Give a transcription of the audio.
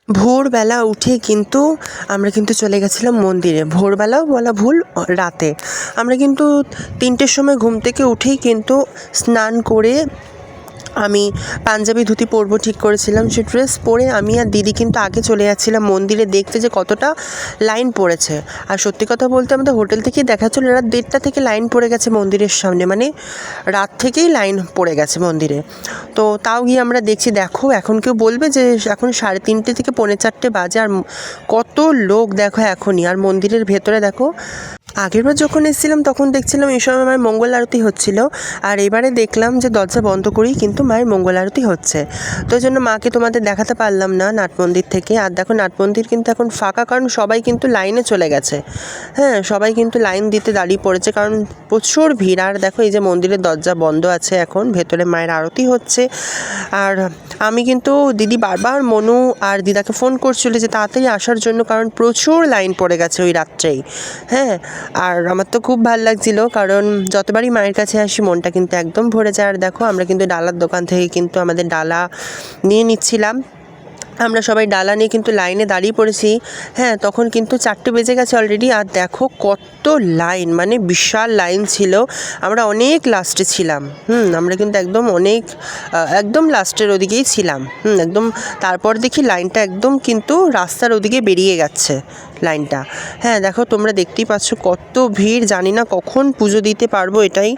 ভোরবেলা উঠে কিন্তু আমরা কিন্তু চলে গেছিলাম মন্দিরে। ভোরবেলাও বলা ভুল, রাতে। আমরা কিন্তু 3টের সময় ঘুম থেকে উঠেই কিন্তু স্নান করে আমি পাঞ্জাবি ধুতি পরবো ঠিক করেছিলাম। সে ড্রেস পরে আমি আর দিদি কিন্তু আগে চলে যাচ্ছিলাম মন্দিরে দেখতে যে কতটা লাইন পড়েছে। আর সত্যি কথা বলতে আমাদের হোটেল থেকেই দেখাচ্ছিল রাত 1:30 থেকে লাইন পড়ে গেছে মন্দিরের সামনে, মানে রাত থেকেই লাইন পড়ে গেছে মন্দিরে। তো তাও গিয়ে আমরা দেখছি, দেখো এখন কেউ বলবে যে এখন 3:30 থেকে 3:45 বাজে, আর কত লোক দেখো এখনই। আর মন্দিরের ভেতরে দেখো, আগেরবার যখন এসেছিলাম তখন দেখছিলাম এই সময় মায়ের মঙ্গল আরতি হচ্ছিল, আর এবারে দেখলাম যে দরজা বন্ধ করেই কিন্তু মায়ের মঙ্গল আরতি হচ্ছে। তো ওই জন্য মাকে তোমাদের দেখাতে পারলাম না নাট মন্দির থেকে। আর দেখো নাট মন্দির কিন্তু এখন ফাঁকা, কারণ সবাই কিন্তু লাইনে চলে গেছে। হ্যাঁ, সবাই কিন্তু লাইন দিতে দাঁড়িয়ে পড়েছে, কারণ প্রচুর ভিড়। আর দেখো এই যে মন্দিরের দরজা বন্ধ আছে, এখন ভেতরে মায়ের আরতি হচ্ছে। আর আমি কিন্তু দিদি বারবার মনু আর দিদাকে ফোন করছিল যে তাড়াতাড়ি আসার জন্য, কারণ প্রচুর লাইন পড়ে গেছে ওই রাত্রেই। হ্যাঁ, আর আমার তো খুব ভালো লাগছিলো, কারণ যতবারই মায়ের কাছে আসি মনটা কিন্তু একদম ভরে যায়। আর দেখো আমরা কিন্তু ডালার দোকান থেকে কিন্তু আমাদের ডালা নিয়ে নিচ্ছিলাম। আমরা সবাই ডালা নিয়ে কিন্তু লাইনে দাঁড়িয়ে পড়েছি। হ্যাঁ, তখন কিন্তু 4টে বেজে গেছে অলরেডি। আর দেখো কত লাইন, মানে বিশাল লাইন ছিল। আমরা অনেক লাস্টে ছিলাম। আমরা কিন্তু একদম লাস্টের ওদিকেই ছিলাম। একদম তারপর দেখি লাইনটা একদম কিন্তু রাস্তার ওদিকে বেরিয়ে গেছে লাইনটা। হ্যাঁ, দেখো তোমরা দেখতেই পাচ্ছ কত ভিড়। জানি না কখন পুজো দিতে পারবো, এটাই